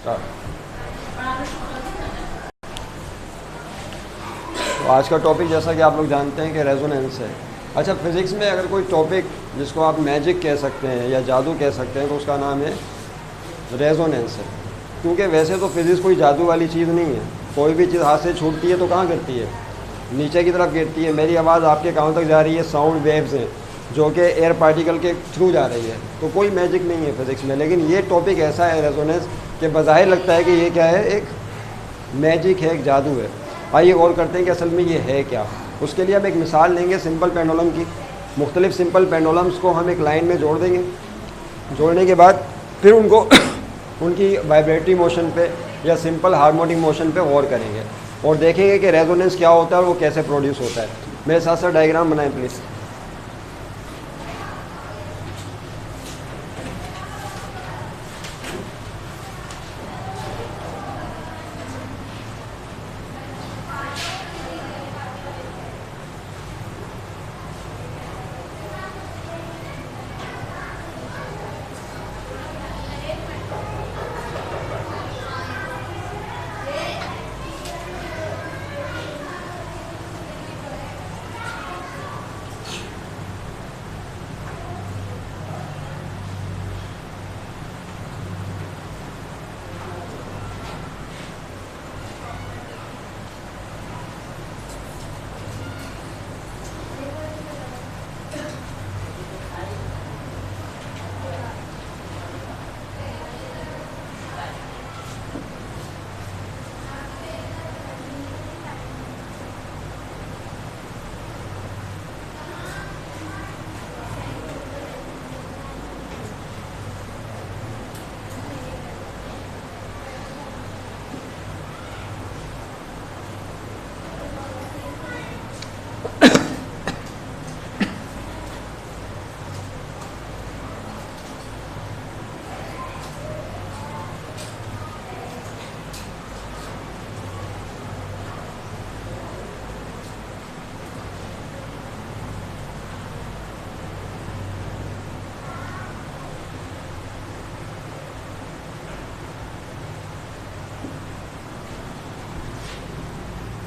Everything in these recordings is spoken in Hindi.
स्टार्ट। तो आज का टॉपिक जैसा कि आप लोग जानते हैं कि रेजोनेंस है। अच्छा, फिज़िक्स में अगर कोई टॉपिक जिसको आप मैजिक कह सकते हैं या जादू कह सकते हैं तो उसका नाम है रेजोनेंस है। क्योंकि वैसे तो फिज़िक्स कोई जादू वाली चीज़ नहीं है। कोई भी चीज़ हाथ से छूटती है तो कहाँ गिरती है? नीचे की तरफ गिरती है। मेरी आवाज़ आपके कानों तक जा रही है, साउंड वेव्स हैं जो कि एयर पार्टिकल के थ्रू जा रही है। तो कोई मैजिक नहीं है फिज़िक्स में। लेकिन ये टॉपिक ऐसा है रेजोनेंस कि बज़ाहिर लगता है कि ये क्या है, एक मैजिक है, एक जादू है। आइए गौर करते हैं कि असल में ये है क्या। उसके लिए हम एक मिसाल लेंगे सिंपल पेंडुलम की। मुख्तलिफ सिंपल पेंडुलम्स को हम एक लाइन में जोड़ देंगे। जोड़ने के बाद फिर उनको उनकी वाइब्रेटरी मोशन पे या सिंपल हार्मोनिक मोशन पे गौर करेंगे और देखेंगे कि रेजोनेंस क्या होता है और वो कैसे प्रोड्यूस होता है। मेरे साथ साथ डायग्राम बनाएं please.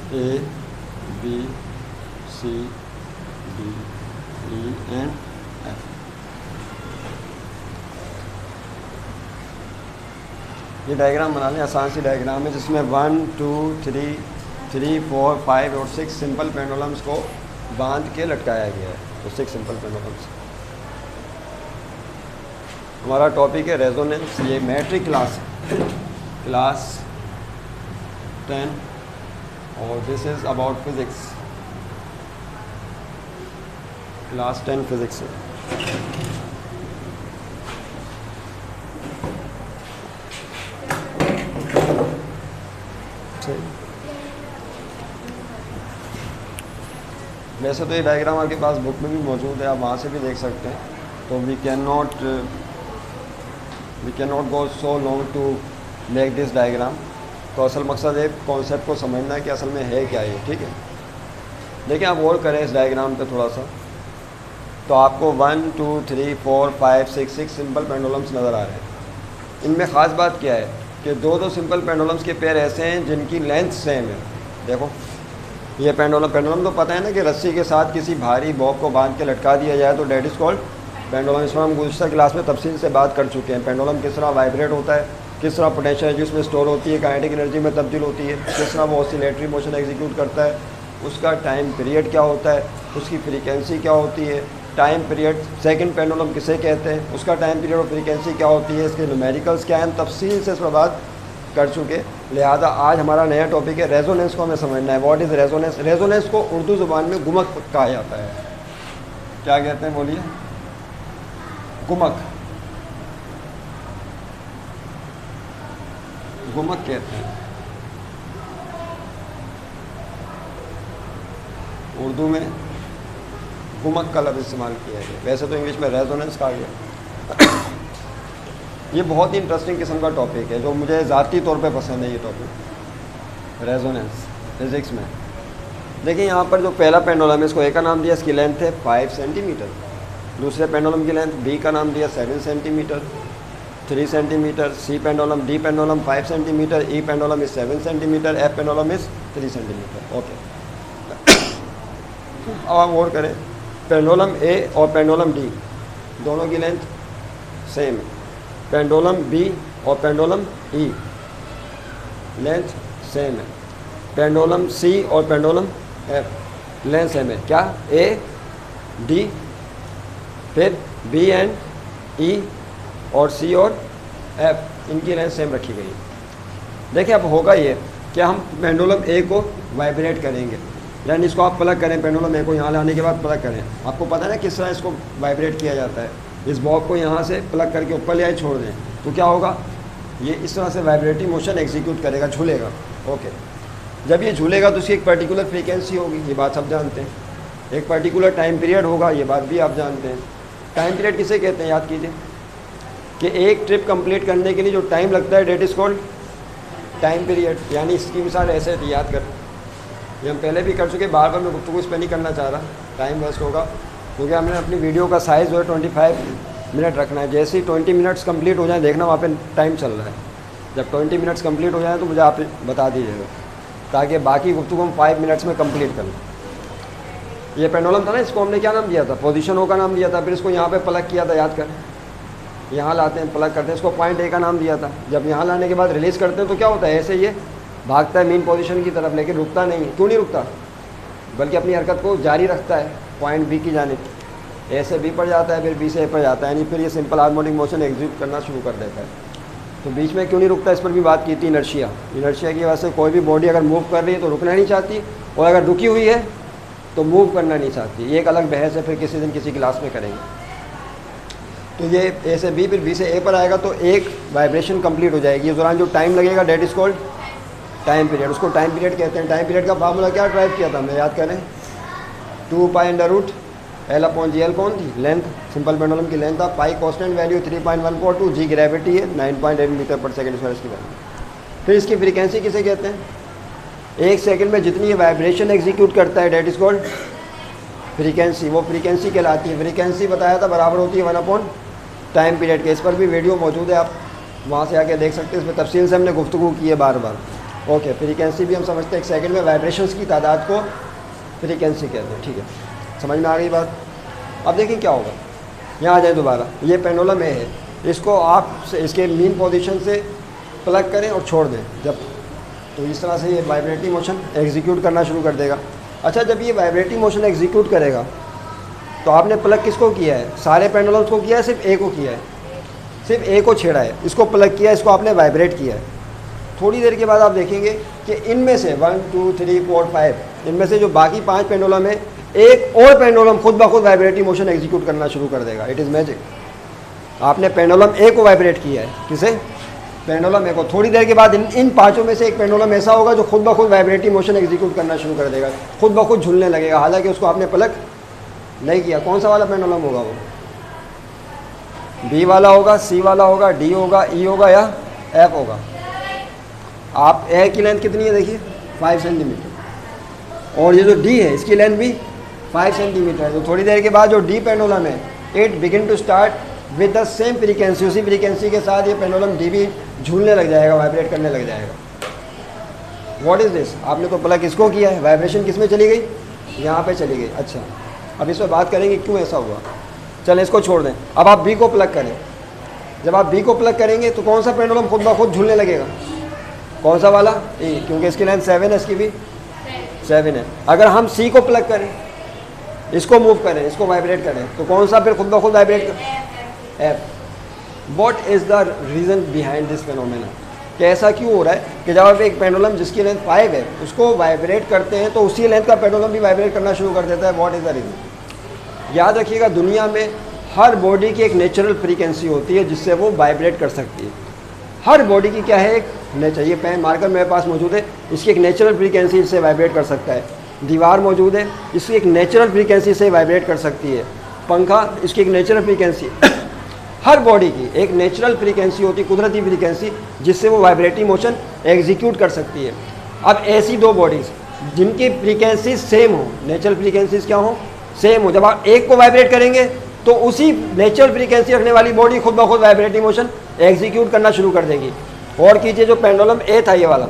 A, B, C, D, E and F। ये डायग्राम बना लें, आसान सी डायग्राम है जिसमें 1 2 3 4 5 और 6 सिंपल पेंडुलम्स को बांध के लटकाया गया है। तो 6 सिंपल पेंडुलम्स। हमारा टॉपिक है रेजोनेंस। ये मैट्रिक क्लास है, क्लास 10 और this is about physics, class 10 physics है। वैसे तो ये डायग्राम आपके पास बुक में भी मौजूद है, आप वहाँ से भी देख सकते हैं। तो we can not go so long to make this diagram. तो असल मकसद है कॉन्सेप्ट को समझना है कि असल में है क्या ये, ठीक है। देखिए, आप गौर करें इस डायग्राम पे थोड़ा सा, तो आपको 1 2 3 4 5 6 सिंपल पेंडुलम्स नज़र आ रहे हैं। इनमें ख़ास बात क्या है कि दो सिंपल पेंडुलम्स के पेयर ऐसे हैं जिनकी लेंथ सेम है। देखो, ये पेंडुलम तो पता है ना कि रस्सी के साथ किसी भारी बॉब को बांध के लटका दिया जाए तो डेट इज़ कॉल्ड पेंडुलम। इसमें हम गुज़श्ता क्लास में तफसील से बात कर चुके हैं। पेंडुलम किस तरह वाइब्रेट होता है, किस तरह पोटेंशियल एनर्जी उसमें स्टोर होती है, काइनेटिक एनर्जी में तब्दील होती है, किस तरह वो ऑसिलेटरी मोशन एग्जीक्यूट करता है, उसका टाइम पीरियड क्या होता है, उसकी फ्रीक्वेंसी क्या होती है, टाइम पीरियड सेकंड पेंडुलम किसे कहते हैं, उसका टाइम पीरियड और फ्रीक्वेंसी क्या होती है, इसके न्यूमेरिकल्स क्या हैं, तफसील से इस पर बात कर चुके। लिहाजा आज हमारा नया टॉपिक है रेजोनेंस को हमें समझना है। What is resonance? रेजोनेंस को उर्दू ज़ुबान में गुमक कहा जाता है। क्या कहते हैं, बोलिए? गुमक, गुमक कहते हैं उर्दू में। गुमक का लफ्ज़ इस्तेमाल किया गया, वैसे तो इंग्लिश में रेजोनेंस कहा गया। ये बहुत ही इंटरेस्टिंग किस्म का टॉपिक है जो मुझे ज़ाती तौर पे पसंद है। ये टॉपिक रेजोनेंस फिज़िक्स में। देखिए, यहाँ पर जो पहला पेंडुलम है इसको ए का नाम दिया, इसकी लेंथ है 5 सेंटीमीटर। दूसरे पेंडुलम की लेंथ बी का नाम दिया 7 centimetre. 3 centimetre, C pendulum, D pendulum 5 centimetre, E pendulum is 7 centimetre, F pendulum is 3 centimetre. Okay, अब हम और करें, पेंडुलम ए और पेंडुलम डी दोनों की लेंथ सेम है। पेंडुलम बी और पेंडुलम ई लेंथ सेम है। पेंडुलम सी और पेंडुलम एफ लेंथ सेम है। क्या? ए डी, फिर बी एंड ई और सी और एफ, इनकी लेंथ सेम रखी गई है। देखिए अब होगा ये कि हम पेंडुलम ए को वाइब्रेट करेंगे, यानी इसको आप प्लग करें, पेंडुलम ए को यहाँ लाने के बाद प्लग करें। आपको पता है ना किस तरह इसको वाइब्रेट किया जाता है। इस बॉब को यहाँ से प्लग करके ऊपर ले आए, छोड़ दें, तो क्या होगा, ये इस तरह से वाइब्रेटिंग मोशन एग्जीक्यूट करेगा, झूलेगा। ओके, जब ये झूलेगा तो उसकी एक पर्टिकुलर फ्रीक्वेंसी होगी, ये बात सब जानते हैं। एक पर्टिकुलर टाइम पीरियड होगा, ये बात भी आप जानते हैं। टाइम पीरियड किसे कहते हैं, याद कीजिए कि एक ट्रिप कंप्लीट करने के लिए जो टाइम लगता है that is called time period. यानी इसकी मिसाल ऐसे थी, याद कर, ये हम पहले भी कर चुके, बार बार मैं गुफ्तगू इस पर नहीं करना चाह रहा, टाइम वेस्ट होगा, क्योंकि हमने अपनी वीडियो का साइज़ जो है 25 मिनट रखना है। जैसे ही 20 मिनट्स कंप्लीट हो जाए, देखना वहाँ पे टाइम चल रहा है। जब 20 मिनट्स कंप्लीट हो जाए तो मुझे आप बता दीजिएगा, ताकि बाकी गुफ्तगू हम 5 मिनट्स में कंप्लीट कर लें। ये पेंडुलम था ना, इसको हमने क्या नाम दिया था, पोजीशन ओ का नाम दिया था। फिर इसको यहाँ पे प्लग किया था, याद कर, यहाँ लाते हैं, प्लग करते हैं, इसको पॉइंट ए का नाम दिया था। जब यहाँ लाने के बाद रिलीज़ करते हैं तो क्या होता है, ऐसे ये भागता है मेन पोजीशन की तरफ, लेकिन रुकता नहीं है। क्यों नहीं रुकता, बल्कि अपनी हरकत को जारी रखता है पॉइंट बी की जानिब। ए से बी पर जाता है, फिर बी से ए पर जाता है, यानी फिर ये सिंपल हार्मोनिक मोशन एग्जीक्यूट करना शुरू कर देता है। तो बीच में क्यों नहीं रुकता, इस पर भी बात की थी। इनर्शिया, इनर्शिया की वजह से कोई भी बॉडी अगर मूव कर रही है तो रुकना नहीं चाहती, और अगर रुकी हुई है तो मूव करना नहीं चाहती। ये एक अलग बहस है, फिर किसी दिन किसी क्लास में करेंगे। तो ये ए से बी, फिर बी से ए पर आएगा, तो एक वाइब्रेशन कंप्लीट हो जाएगी। इस दौरान जो टाइम लगेगा that is called time period, उसको टाइम पीरियड कहते हैं। टाइम पीरियड का फार्मूला क्या ड्राइव किया था, मैं याद करें, 2 pi under root L upon G. L कौन थी, लेंथ, सिंपल पेंडुलम की लेंथ था। Pi constant value 3.142, G gravity है 9.8 मीटर पर सेकंड स्क्वायर इसकी वैल्यू। फिर इसकी फ्रीक्वेंसी किसे कहते हैं, एक सेकंड में जितनी ये वाइब्रेशन एग्जीक्यूट करता है डेट इज कॉल्ड फ्रीक्वेंसी, वो फ्रीक्वेंसी कहलाती है। फ्रीक्वेंसी बताया था बराबर होती है 1 अपॉन टाइम पीरियड के। इस पर भी वीडियो मौजूद है, आप वहाँ से आके देख सकते हैं, इसमें तफसील से हमने गुफ्तगू की है बार बार। ओके, फ्रीक्वेंसी भी हम समझते हैं, एक सेकंड में वाइब्रेशंस की तादाद को फ्रीक्वेंसी कहते हैं। ठीक है, समझ में आ गई बात। अब देखिए क्या होगा, यहाँ आ जाए दोबारा, ये पेंडुलम ए है, इसको आप इसके मीन पोजीशन से प्लग करें और छोड़ दें जब, तो इस तरह से ये वाइब्रेटिंग मोशन एग्जीक्यूट करना शुरू कर देगा। अच्छा, जब ये वाइब्रेटिंग मोशन एग्जीक्यूट करेगा तो आपने प्लग किसको किया है, सारे पेंडुलम्स को किया है, सिर्फ ए को किया है, सिर्फ ए को छेड़ा है, इसको प्लग किया है, इसको आपने वाइब्रेट किया है। थोड़ी देर के बाद आप देखेंगे कि इनमें से 1 2 3 4 5 इनमें से जो बाकी 5 पेंडुलम है, एक और पेंडुलम खुद ब खुद वाइब्रेटिंग मोशन एग्जीक्यूट करना शुरू कर देगा। It is magic. आपने पेंडुलम ए को वाइब्रेट किया है, किसे, पेंडुलम ए को। थोड़ी देर के बाद इन पांचों में से एक पेंडुलम ऐसा होगा जो खुद ब खुद वाइब्रेटिंग मोशन एग्जीक्यूट करना शुरू कर देगा, खुद ब खुद झूलने लगेगा, हालांकि उसको आपने प्लग नहीं किया। कौन सा वाला पेंडुलम होगा वो, बी वाला होगा, सी वाला होगा, डी होगा, ई होगा या एफ होगा। आप ए की लेंथ कितनी है देखिए, 5 सेंटीमीटर, और ये जो डी है इसकी लेंथ भी 5 सेंटीमीटर है। तो थोड़ी देर के बाद जो डी पेंडुलम है, it begin to start with the same frequency, उसी फ्रीक्वेंसी के साथ ये पेंडुलम डी भी झूलने लग जाएगा, वाइब्रेट करने लग जाएगा। व्हाट इज़ दिस, आपने तो प्लग इसको किया है, वाइब्रेशन किस में चली गई, यहाँ पे चली गई। अच्छा, अब इस पर बात करेंगे क्यों ऐसा हुआ। चलें इसको छोड़ दें, अब आप बी को प्लग करें। जब आप बी को प्लग करेंगे तो कौन सा पेंडुलम खुद ब खुद झूलने लगेगा, कौन सा वाला, ए, क्योंकि इसकी लेंथ 7 है, इसकी भी 7 है। अगर हम सी को प्लग करें, इसको मूव करें, इसको वाइब्रेट करें, तो कौन सा फिर खुद ब खुद वाइब्रेट कर, F. What is the reason behind this phenomena, कि ऐसा क्यों हो रहा है कि जब आप एक पेंडुलम जिसकी लेंथ 5 है उसको वाइब्रेट करते हैं तो उसी लेंथ का पेंडुलम भी वाइब्रेट करना शुरू कर देता है। What is the reason. याद रखिएगा, दुनिया में हर बॉडी की एक नेचुरल फ्रीक्वेंसी होती है जिससे वो वाइब्रेट कर सकती है। हर बॉडी की क्या है, एक नेचर, ये पेन मार्कर मेरे पास मौजूद है, इसकी एक नेचुरल फ्रीक्वेंसी से वाइब्रेट कर सकता है। दीवार मौजूद है, इसकी एक नेचुरल फ्रीक्वेंसी से वाइब्रेट कर सकती है। पंखा, इसकी एक नेचुरल फ्रीक्वेंसी हर बॉडी की एक नेचुरल फ्रीक्वेंसी होती है, कुदरती फ्रीक्वेंसी, जिससे वो वाइब्रेटिंग मोशन एग्जीक्यूट कर सकती है। अब ऐसी दो बॉडीज़ जिनकी फ्रीक्वेंसी सेम हो, नेचुरल फ्रीक्वेंसीज क्या हो, सेम हो, जब आप एक को वाइब्रेट करेंगे तो उसी नेचुरल फ्रीक्वेंसी रखने वाली बॉडी खुद ब खुद वाइब्रेटिंग मोशन एग्जीक्यूट करना शुरू कर देगी। और कीजिए जो पेंडुलम ए था ये वाला,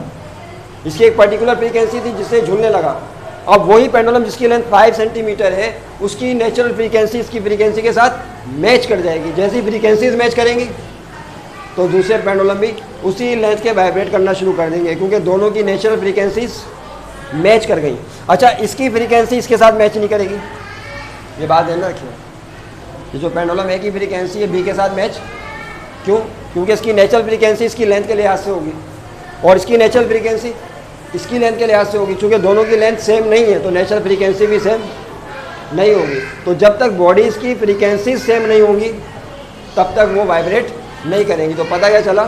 इसकी एक पर्टिकुलर फ्रीक्वेंसी थी जिससे झूलने लगा। अब वही पेंडुलम जिसकी लेंथ 5 सेंटीमीटर है उसकी नेचुरल फ्रीक्वेंसी इसकी फ्रीक्वेंसी के साथ मैच कर जाएगी। जैसी फ्रीक्वेंसीज मैच करेंगी तो दूसरे पेंडुलम भी उसी लेंथ के वाइब्रेट करना शुरू कर देंगे, क्योंकि दोनों की नेचुरल फ्रीक्वेंसीज मैच कर गई। अच्छा, इसकी फ्रीक्वेंसी इसके साथ मैच नहीं करेगी, ये बात ध्यान रखिए। ये जो पेंडुलम ए की फ्रीक्वेंसी है बी के साथ मैच क्यों? क्योंकि इसकी नेचुरल फ्रीक्वेंसी इसकी लेंथ के लिहाज से होगी और इसकी नेचुरल फ्रीक्वेंसी इसकी लेंथ के लिहाज से होगी। चूँकि दोनों की लेंथ सेम नहीं है तो नेचुरल फ्रीक्वेंसी भी सेम नहीं होगी। तो जब तक बॉडीज़ की फ्रीक्वेंसी सेम नहीं होंगी तब तक वो वाइब्रेट नहीं करेंगी। तो पता क्या चला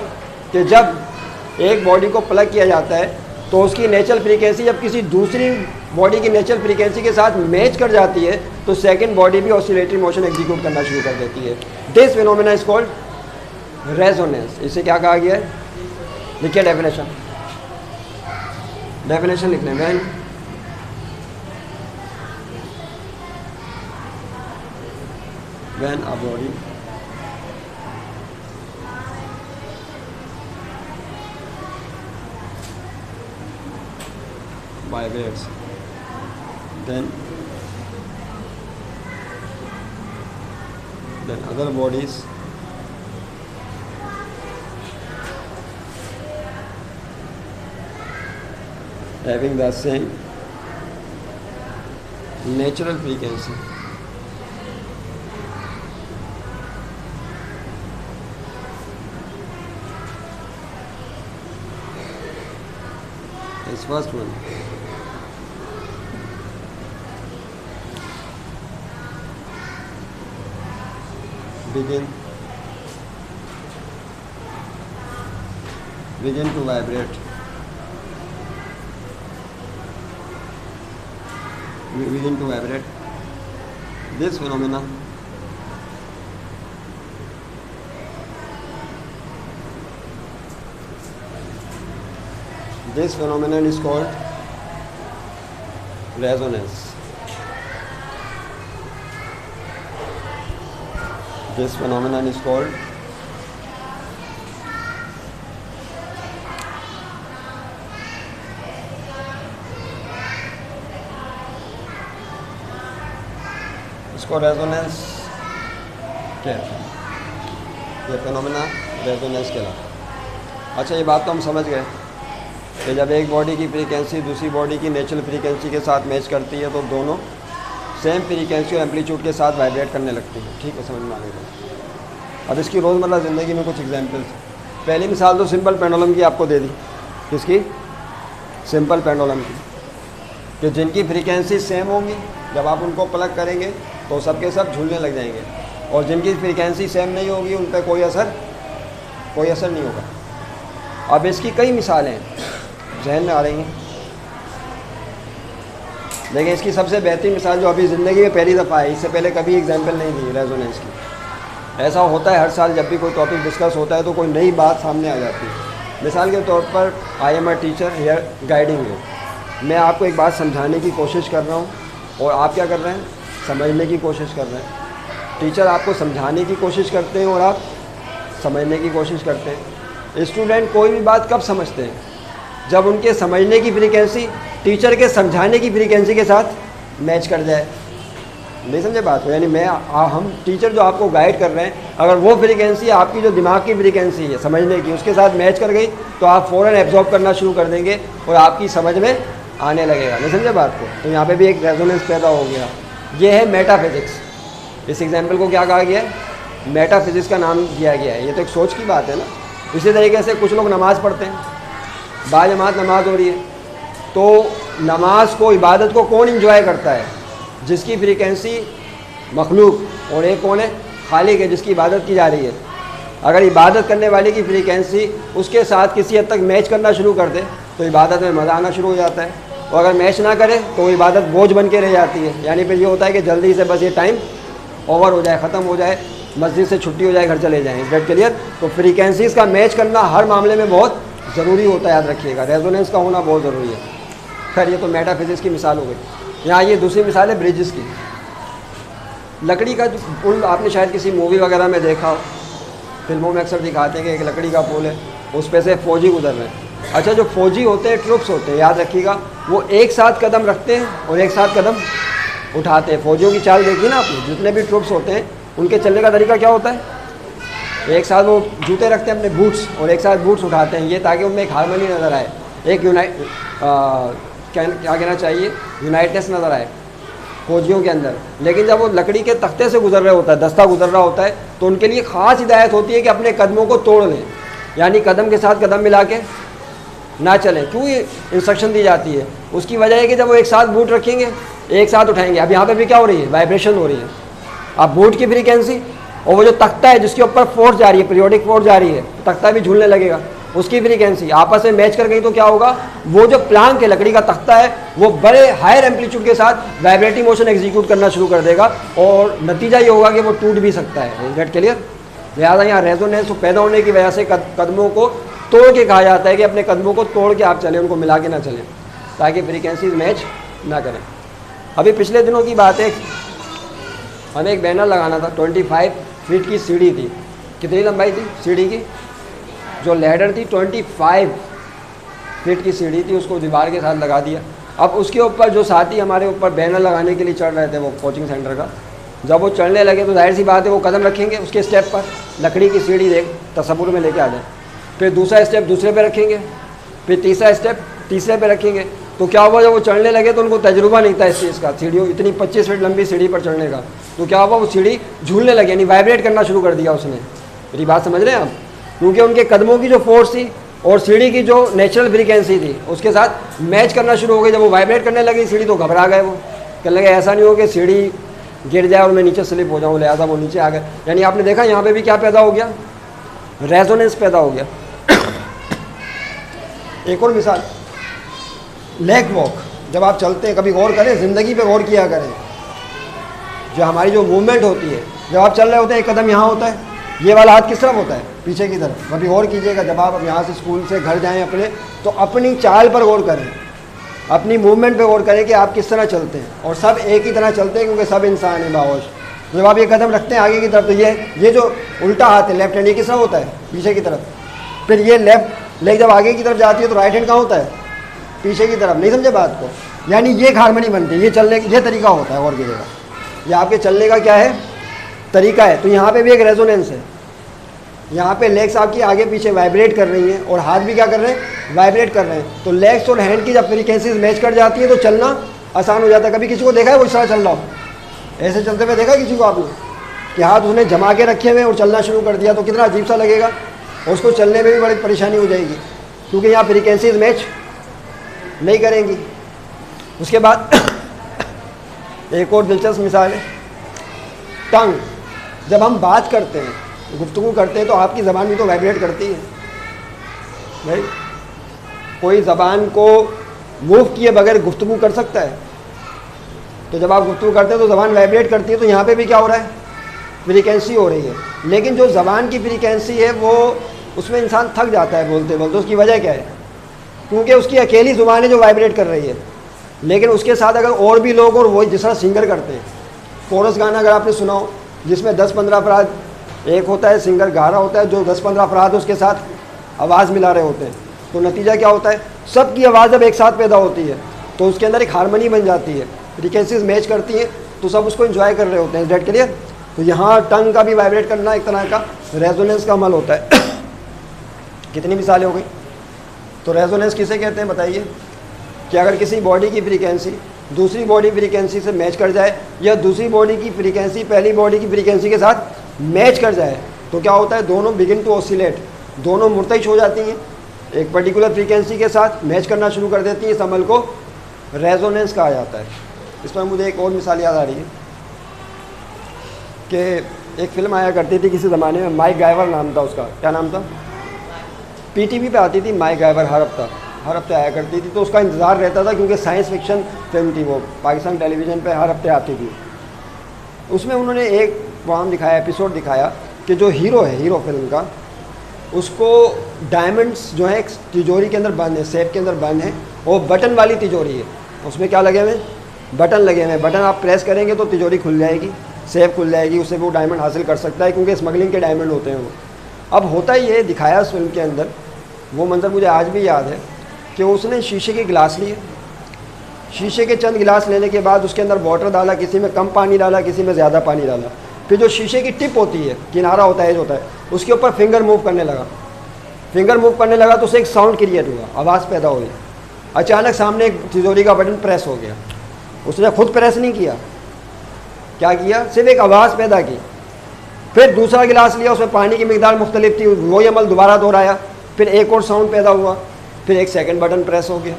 कि जब एक बॉडी को प्लग किया जाता है तो उसकी नेचुरल फ्रीक्वेंसी जब किसी दूसरी बॉडी की नेचुरल फ्रीक्वेंसी के साथ मैच कर जाती है तो सेकंड बॉडी भी ऑसिलेटरी मोशन एग्जीक्यूट करना शुरू कर देती है। This phenomena is called resonance. इसे क्या कहा गया है? लिखिए डेफिनेशन, डेफिनेशन लिख लें। when a body vibrates then other bodies having the same natural frequency is first one. Begin to vibrate. Begin to vibrate. This phenomena is called resonance. This phenomenon is called इसको रेजोनेंस कहते हैं। ये फिनोमेना रेजोनेंस कहलाता। अच्छा, ये बात तो हम समझ गए कि जब एक बॉडी की फ्रीक्वेंसी दूसरी बॉडी की नेचुरल फ्रीक्वेंसी के साथ मैच करती है तो दोनों सेम फ्रीक्वेंसी और एम्पलीट्यूड के साथ वाइब्रेट करने लगती है। ठीक है, समझ में आ गया। अब इसकी रोज़मर्रा ज़िंदगी में कुछ एग्जांपल्स। पहली मिसाल तो सिंपल पेंडुलम की आपको दे दी। किसकी? सिंपल पेंडुलम की, कि जिनकी फ्रीक्वेंसी सेम होंगी जब आप उनको प्लग करेंगे तो सबके सब झूलने लग जाएंगे, और जिनकी फ्रीक्वेंसी सेम नहीं होगी उन पर कोई असर नहीं होगा। अब इसकी कई मिसालें जहन में आ रही हैं, लेकिन इसकी सबसे बेहतरीन मिसाल जो अभी ज़िंदगी में पहली दफ़ा है, इससे पहले कभी एग्जाम्पल नहीं दी रेजोनेंस की। ऐसा होता है हर साल जब भी कोई टॉपिक डिस्कस होता है तो कोई नई बात सामने आ जाती है। मिसाल के तौर पर I am a teacher here guiding you. मैं आपको एक बात समझाने की कोशिश कर रहा हूँ और आप क्या कर रहे हैं? समझने की कोशिश कर रहे हैं। टीचर आपको समझाने की कोशिश करते हैं और आप समझने की कोशिश करते हैं। स्टूडेंट कोई भी बात कब समझते हैं? जब उनके समझने की फ्रीक्वेंसी टीचर के समझाने की फ्रीक्वेंसी के साथ मैच कर जाए। नहीं समझे बात को? यानी हम टीचर जो आपको गाइड कर रहे हैं, अगर वो फ्रीक्वेंसी आपकी जो दिमाग की फ्रीक्वेंसी है समझने की उसके साथ मैच कर गई तो आप फ़ौरन एब्जॉर्ब करना शुरू कर देंगे और आपकी समझ में आने लगेगा। नहीं समझे बात को? तो यहाँ पे भी एक रेजोनेंस पैदा हो गया। ये है मेटाफिजिक्स। इस एग्जाम्पल को क्या कहा गया है? मेटाफिजिक्स का नाम दिया गया है। ये तो एक सोच की बात है ना। इसी तरीके से कुछ लोग नमाज़ पढ़ते हैं, बाजमात नमाज हो रही है, तो नमाज को, इबादत को कौन इंजॉय करता है? जिसकी फ्रीक्वेंसी मखलूक, और एक कौन है? खालिक है, जिसकी इबादत की जा रही है। अगर इबादत करने वाले की फ्रीक्वेंसी उसके साथ किसी हद तक मैच करना शुरू कर दे तो इबादत में मज़ा आना शुरू हो जाता है, और अगर मैच ना करे तो वो इबादत बोझ बन के रह जाती है। यानी फिर ये होता है कि जल्दी से बस ये टाइम ओवर हो जाए, ख़त्म हो जाए, मस्जिद से छुट्टी हो जाए, घर चले जाएँ। Get clear? तो फ्रीक्वेंसीज़ का मैच करना हर मामले में बहुत ज़रूरी होता है, याद रखिएगा। रेजोनेंस का होना बहुत ज़रूरी है। खैर, ये तो मेटाफिजिक्स की मिसाल हो गई। यहाँ ये दूसरी मिसाल है ब्रिजेस की। लकड़ी का जो पुल आपने शायद किसी मूवी वगैरह में देखा हो, फिल्मों में अक्सर दिखाते हैं कि एक लकड़ी का पुल है, उस पे से फौजी गुजर रहे हैं। अच्छा, जो फौजी होते हैं, ट्रुप्स होते हैं, याद रखिएगा, वो एक साथ कदम रखते हैं और एक साथ कदम उठाते हैं। फौजियों की चाल देखी ना आपने, जितने भी ट्रुप्स होते हैं उनके चलने का तरीका क्या होता है, एक साथ वो जूते रखते हैं अपने बूट्स और एक साथ बूट्स उठाते हैं, ये ताकि उनमें एक हारमोनी नज़र आए, एक क्या कहना चाहिए, यूनाइटनेस नज़र आए फौजियों के अंदर। लेकिन जब वो लकड़ी के तख्ते से गुजर रहे होता है, दस्ता गुजर रहा होता है, तो उनके लिए ख़ास हिदायत होती है कि अपने कदमों को तोड़ लें, यानी कदम के साथ कदम मिला के ना चलें। क्यों ये इंस्ट्रक्शन दी जाती है? उसकी वजह है कि जब वो एक साथ बूट रखेंगे, एक साथ उठाएंगे, अब यहाँ पे भी क्या हो रही है, वाइब्रेशन हो रही है। अब बूट की फ्रीक्वेंसी और वो जो तख्ता है जिसके ऊपर फोर्स जा रही है, पीरियोडिक फोर्स जा रही है, तख्ता भी झूलने लगेगा, उसकी फ्रीक्वेंसी आपस में मैच कर गई तो क्या होगा, वो जो प्लांक है, लकड़ी का तख्ता है, वो बड़े हायर एम्पलीट्यूड के साथ वाइब्रेटिंग मोशन एग्जीक्यूट करना शुरू कर देगा और नतीजा ये होगा कि वो टूट भी सकता है। Get clear? लिहाजा यहाँ रेजोनेंस पैदा होने की वजह से कदमों को तोड़ के कहा जाता है कि अपने कदमों को तोड़ के आप चलें, उनको मिला के ना चलें, ताकि फ्रीक्वेंसीज मैच ना करें। अभी पिछले दिनों की बात है, हमें एक बैनर लगाना था, 25 फीट की सीढ़ी थी। कितनी लंबाई थी सीढ़ी की? जो लैडर थी 25 फीट की सीढ़ी थी, उसको दीवार के साथ लगा दिया। अब उसके ऊपर जो साथी हमारे ऊपर बैनर लगाने के लिए चढ़ रहे थे, वो कोचिंग सेंटर का, जब वो चढ़ने लगे तो जाहिर सी बात है वो कदम रखेंगे उसके स्टेप पर, लकड़ी की सीढ़ी देख तस्वुर में लेके आ जाए, फिर दूसरा स्टेप दूसरे पे रखेंगे, फिर तीसरा स्टेप तीसरे पे रखेंगे। तो क्या हुआ, जब वो चढ़ने लगे तो उनको तजुर्बा नहीं था इस चीज़ का, सीढ़ियों इतनी 25 फीट लंबी सीढ़ी पर चढ़ने का। तो क्या हुआ, वो सीढ़ी झूलने लगी, यानी वाइब्रेट करना शुरू कर दिया उसने। मेरी बात समझ रहे हैं आप? क्योंकि उनके कदमों की जो फोर्स थी और सीढ़ी की जो नेचुरल फ्रीक्वेंसी थी उसके साथ मैच करना शुरू हो गई। जब वो वाइब्रेट करने लगी सीढ़ी तो घबरा गए, वो कहने लगे ऐसा नहीं हो कि सीढ़ी गिर जाए और मैं नीचे स्लिप हो जाऊँ, लिहाजा वो नीचे आ गए। यानी आपने देखा यहाँ पे भी क्या पैदा हो गया, रेजोनेंस पैदा हो गया। एक और मिसाल, लेग वॉक, जब आप चलते हैं, कभी गौर करें, ज़िंदगी पे गौर किया करें, जो हमारी जो मूवमेंट होती है, जब आप चल रहे होते हैं एक कदम यहाँ होता है, ये वाला हाथ किस तरफ होता है, पीछे की तरफ। कभी गौर कीजिएगा, जब आप यहाँ से स्कूल से घर जाएं अपने, तो अपनी चाल पर गौर करें, अपनी मूवमेंट पे गौर करें कि आप किस तरह चलते हैं। और सब एक ही तरह चलते हैं क्योंकि सब इंसान है बाहोश। जब आप ये कदम रखते हैं आगे की तरफ, तो ये जो उल्टा हाथ है, लेफ्ट हैंड, ये किस तरह होता है, पीछे की तरफ। फिर ये लेफ्ट लेग जब आगे की तरफ जाती है तो राइट हैंड कहाँ होता है, पीछे की तरफ। नहीं समझे बात को? यानी ये हारमोनी बनती है, ये चलने ये तरीका होता है। और गिरेगा, ये आपके चलने का क्या है, तरीका है। तो यहाँ पे भी एक रेजोनेंस है, यहाँ पे लेग्स आपकी आगे पीछे वाइब्रेट कर रही हैं और हाथ भी क्या कर रहे हैं, वाइब्रेट कर रहे हैं। तो लेग्स और हैंड की जब फ्रीक्वेंसीज मैच कर जाती है तो चलना आसान हो जाता है। कभी किसी को देखा है वो इस तरह चल रहा हो, ऐसे चलते हुए देखा किसी को आपने, कि हाथ उसने जमा के रखे हुए और चलना शुरू कर दिया, तो कितना अजीब सा लगेगा और उसको चलने में भी बड़ी परेशानी हो जाएगी, क्योंकि यहाँ फ्रीक्वेंसीज मैच नहीं करेंगी। उसके बाद एक और दिलचस्प मिसाल है, टंग। जब हम बात करते हैं, गुफ्तगू करते हैं, तो आपकी ज़बान भी तो वाइब्रेट करती है भाई। कोई ज़बान को मूव किए बगैर गुफ्तगू कर सकता है? तो जब आप गुफ्तगू करते हैं तो ज़बान वाइब्रेट करती है। तो यहाँ पे भी क्या हो रहा है, फ्रीक्वेंसी हो रही है। लेकिन जो ज़बान की फ्रीक्वेंसी है वो, उसमें इंसान थक जाता है बोलते बोलते। उसकी वजह क्या है? क्योंकि उसकी अकेली ज़ुबान है जो वाइब्रेट कर रही है। लेकिन उसके साथ अगर और भी लोग, और वो जिस तरह सिंगर करते हैं, कोरस गाना अगर आपने सुना हो, जिसमें 10-15 अफराद, एक होता है सिंगर गा रहा होता है, जो 10-15 अफराद उसके साथ आवाज़ मिला रहे होते हैं, तो नतीजा क्या होता है, सबकी आवाज़ जब एक साथ पैदा होती है तो उसके अंदर एक हारमोनी बन जाती है, फ्रीक्वेंसीज मैच करती हैं, तो सब उसको एंजॉय कर रहे होते हैं। That clear? तो यहाँ टंग का भी वाइब्रेट करना एक तरह का रेजोनेंस का अमल होता है। कितनी मिसालें हो गई? तो रेजोनेंस किसे कहते हैं बताइए? कि अगर किसी बॉडी की फ्रीक्वेंसी दूसरी बॉडी फ्रीक्वेंसी से मैच कर जाए, या दूसरी बॉडी की फ्रीक्वेंसी पहली बॉडी की फ्रीक्वेंसी के साथ मैच कर जाए, तो क्या होता है, दोनों बिगिन टू ऑसिलेट, दोनों मुर्तइश हो जाती हैं, एक पर्टिकुलर फ्रीक्वेंसी के साथ मैच करना शुरू कर देती हैं। इस अमल को रेजोनेंस कहा जाता है। इस पर मुझे एक और मिसाल याद आ रही है कि एक फ़िल्म आया करती थी किसी ज़माने में, माई गायवर नाम था उसका। क्या नाम था? पीटीवी पे आती थी माई गायवर, हर हफ्ते आया करती थी। तो उसका इंतज़ार रहता था क्योंकि साइंस फिक्शन फिल्म थी वो, पाकिस्तान टेलीविज़न पे हर हफ्ते आती थी। उसमें उन्होंने एक प्रोग्राम दिखाया, एपिसोड दिखाया कि जो हीरो है, हीरो फिल्म का, उसको डायमंड्स जो है एक तिजोरी के अंदर बंद है, सेफ के अंदर बंद है, और बटन वाली तिजोरी है। उसमें क्या लगे हुए? बटन लगे हुए हैं। बटन आप प्रेस करेंगे तो तिजोरी खुल जाएगी, सेफ खुल जाएगी, उससे वो डायमंड हासिल कर सकता है, क्योंकि स्मगलिंग के डायमंड होते हैं वो। अब होता ये दिखाया उस फिल्म के अंदर, वो मंजर मुझे आज भी याद है कि उसने शीशे के गिलास लिए, शीशे के चंद गिलास लेने के बाद उसके अंदर वाटर डाला, किसी में कम पानी डाला, किसी में ज़्यादा पानी डाला, फिर जो शीशे की टिप होती है, किनारा होता है, एज होता है, उसके ऊपर फिंगर मूव करने लगा। फिंगर मूव करने लगा तो उससे एक साउंड क्रिएट हुआ, आवाज़ पैदा हुई। अचानक सामने एक तिजोरी का बटन प्रेस हो गया। उसने खुद प्रेस नहीं किया, क्या किया, सिर्फ एक आवाज़ पैदा की। फिर दूसरा गिलास लिया, उसमें पानी की मिकदार मुख्तलिफ थी, वही अमल दोबारा दोहराया, फिर एक और साउंड पैदा हुआ, फिर एक सेकंड बटन प्रेस हो गया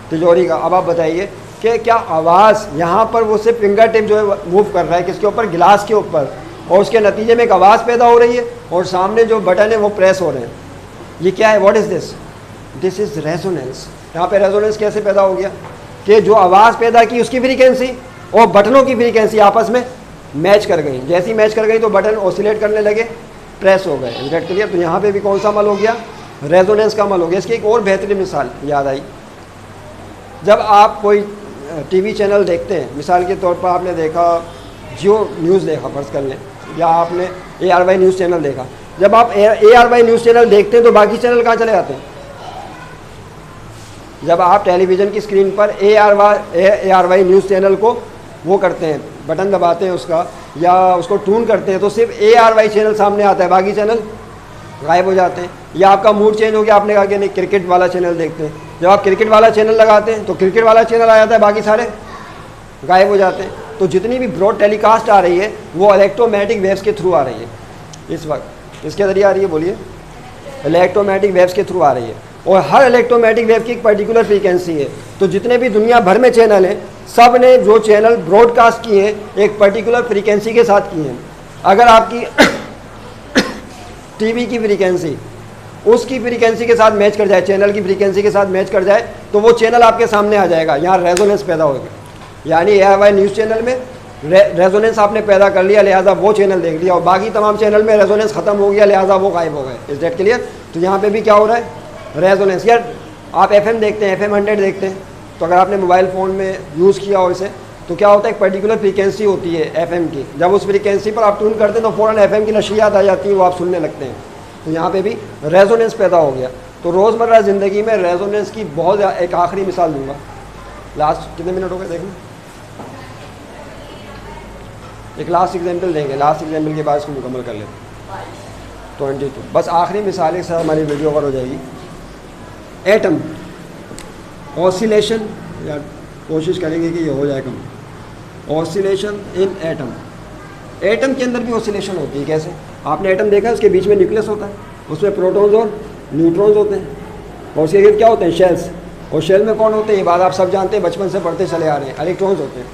तिजोरी का। अब आप बताइए कि क्या आवाज़ यहाँ पर वो सिर्फ फिंगर टिप जो है मूव कर रहा है किसके ऊपर, गिलास के ऊपर, और उसके नतीजे में एक आवाज़ पैदा हो रही है और सामने जो बटन है वो प्रेस हो रहे हैं। ये क्या है, what is this, this is resonance. यहाँ पे रेजोनेंस कैसे पैदा हो गया कि जो आवाज़ पैदा की उसकी फ्रीक्वेंसी और बटनों की फ्रीक्वेंसी आपस में मैच कर गई। जैसी मैच कर गई तो बटन ऑसिलेट करने लगे, प्रेस हो गए। Is clear? तो यहाँ पे भी कौन सा अमल हो गया, रेजोनेंस का अमल हो गया। इसकी एक और बेहतरीन मिसाल याद आई, जब आप कोई टीवी चैनल देखते हैं, मिसाल के तौर पर आपने देखा जियो न्यूज़ देखा फर्ज कर लें, या आपने ARY न्यूज़ चैनल देखा। जब आप ARY न्यूज़ चैनल देखते हैं तो बाकी चैनल कहाँ चले जाते हैं? जब आप टेलीविज़न की स्क्रीन पर ARY न्यूज़ चैनल को वो करते हैं, बटन दबाते हैं उसका या उसको ट्यून करते हैं, तो सिर्फ ARY चैनल सामने आता है, बाकी चैनल गायब हो जाते हैं। या आपका मूड चेंज हो गया, आपने कहा कि नहीं क्रिकेट वाला चैनल देखते हैं, जब आप क्रिकेट वाला चैनल लगाते हैं तो क्रिकेट वाला चैनल आ जाता है, बाकी सारे गायब हो जाते हैं। तो जितनी भी ब्रॉड टेलीकास्ट आ रही है वो इलेक्ट्रोमैग्नेटिक वेव्स के थ्रू आ रही है, इस वक्त इसके ज़रिए आ रही है, बोलिए, इलेक्ट्रोमैग्नेटिक वेव्स के थ्रू आ रही है। और हर इलेक्ट्रोमैग्नेटिक वेव की एक पर्टिकुलर फ्रीक्वेंसी है। तो जितने भी दुनिया भर में चैनल हैं, सब ने जो चैनल ब्रॉडकास्ट किए हैं एक पर्टिकुलर फ्रीक्वेंसी के साथ किए हैं। अगर आपकी टीवी की फ्रीक्वेंसी उसकी फ्रीक्वेंसी के साथ मैच कर जाए, चैनल की फ्रीक्वेंसी के साथ मैच कर जाए, तो वो चैनल आपके सामने आ जाएगा, यहाँ रेजोनेंस पैदा होगा। यानी ARY न्यूज़ चैनल में रेजोनेंस आपने पैदा कर लिया, लिहाजा वो चैनल देख लिया, और बाकी तमाम चैनल में रेजोनेंस ख़त्म हो गया, लिहाजा वो गायब हो गए। Is that clear? तो यहाँ पे भी क्या हो रहा है, रेजोनेंस। यार आप FM देखते हैं, FM 100 देखते हैं, तो अगर आपने मोबाइल फ़ोन में यूज़ किया हो इसे, तो क्या होता है, एक पर्टिकुलर फ्रीक्वेंसी होती है FM की, जब उस फ्रीक्वेंसी पर आप ट्यून करते हैं तो फ़ौरन FM की नशियात आ जाती है, वो आप सुनने लगते हैं। तो यहाँ पे भी रेजोनेंस पैदा हो गया। तो रोज़मर्रा ज़िंदगी में रेजोनेंस की बहुत एक आखिरी मिसाल दूंगा। लास्ट कितने मिनट हो गए देखना, एक लास्ट एग्जाम्पल देंगे, लास्ट एग्जाम्पल के बाद इसको मुकम्मल कर लेते 22। बस आखिरी मिसाल के साथ हमारी वीडियो ओवर हो जाएगी। एटम ऑसिलेशन, या कोशिश करेंगे कि ये हो जाए कम। ऑसिलेशन इन एटम, एटम के अंदर भी ऑसिलेशन होती है। कैसे? आपने एटम देखा है, उसके बीच में न्यूक्लियस होता है, उसमें प्रोटॉन्स और न्यूट्रॉन्स होते हैं, और उसके गिर्द क्या होते हैं, शेल्स। और शेल में कौन होते हैं, ये बात आप सब जानते हैं, बचपन से पढ़ते चले आ रहे हैं, इलेक्ट्रॉन्स होते हैं।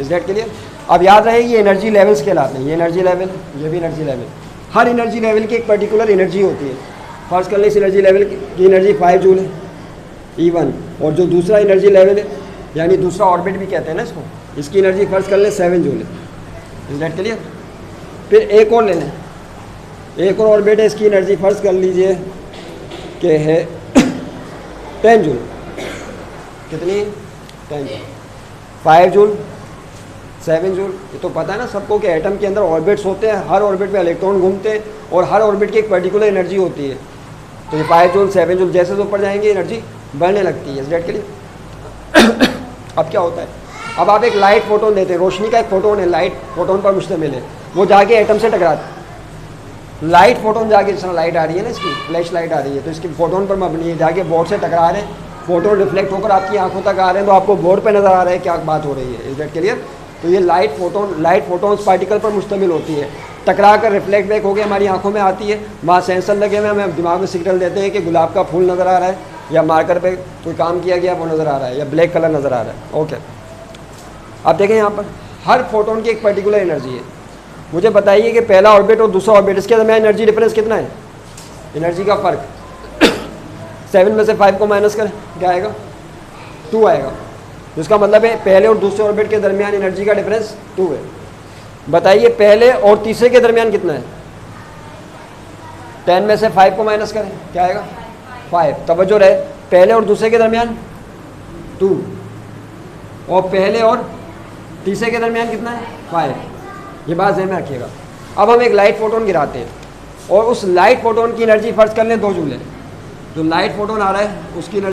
इस डेट के लिए अब याद रहे ये एनर्जी लेवल्स कहलाते हैं। ये एनर्जी लेवल, ये भी एनर्जी लेवल। हर एनर्जी लेवल की एक पर्टिकुलर एनर्जी होती है। फर्स्ट कर ले, इस एनर्जी लेवल की एनर्जी 5 जूल है E1, और जो दूसरा एनर्जी लेवल है, यानी दूसरा ऑर्बिट भी कहते हैं ना इसको, इसकी एनर्जी फर्स्ट कर ले 7 जूल है। इस डेट के लिए फिर एक और ले लें, एक और ऑर्बिट है, इसकी एनर्जी फर्स्ट कर लीजिए कि है 10 जूल। कितनी? 10 जूल। 5 joule, 7 joule. ये तो पता है ना सबको कि एटम के अंदर ऑर्बिट्स होते हैं, हर ऑर्बिट में इलेक्ट्रॉन घूमते हैं और हर ऑर्बिट की एक पर्टिकुलर एनर्जी होती है। तो ये 5 जूल 7 जूल जैसे ऊपर जाएंगे एनर्जी बढ़ने लगती है। इस डेट के लिए अब क्या होता है, अब आप एक लाइट फोटोन देते हैं, रोशनी का एक फोटोन है, लाइट फोटोन पर मुश्तमिल है, वो जाके एटम से टकराता है। लाइट फोटोन जाके, जिस तरह लाइट आ रही है ना, इसकी फ्लैश लाइट आ रही है, तो इसकी फोटोन पर मबनी है, जाके बोर्ड से टकरा रहे हैं, फोटोन रिफ्लेक्ट होकर आपकी आंखों तक आ रहे हैं, तो आपको बोर्ड पे नज़र आ रहा है क्या बात हो रही है। इस डेट के लिए तो ये लाइट फोटोन्स पार्टिकल पर मुश्तमिल होती है, टकरा कर रिफ्लेक्ट बैक होकर हमारी आंखों में आती है। वहाँ सेंसर लगे हुए हमें दिमाग में सिग्नल देते हैं कि गुलाब का फूल नज़र आ रहा है, या मार्कर पे कोई काम किया गया वो नज़र आ रहा है, या ब्लैक कलर नज़र आ रहा है। ओके, अब देखें यहाँ पर हर फोटोन की एक पर्टिकुलर एनर्जी है। मुझे बताइए कि पहला ऑर्बिट और दूसरा ऑर्बिट, इसके दरमियान एनर्जी डिफरेंस कितना है, एनर्जी का फ़र्क 7 में से 5 को माइनस करें, क्या आएगा? 2 आएगा। जिसका मतलब है पहले और दूसरे ऑर्बिट के दरमियान एनर्जी का डिफरेंस 2 है। बताइए पहले और तीसरे के दरमियान कितना है? 10 में से 5 को माइनस करें, क्या आएगा? 5। तवज्जो रहे, पहले और दूसरे के दरमियान 2, और पहले और तीसरे के दरमियान कितना है? 5। ये बात ध्यान में रखिएगा। अब हम एक लाइट फोटोन गिराते हैं, और उस लाइट फोटोन की एनर्जी फर्ज कर लें 2 जूल है, जो लाइट फोटोन आ रहा है उसकी एनर्जी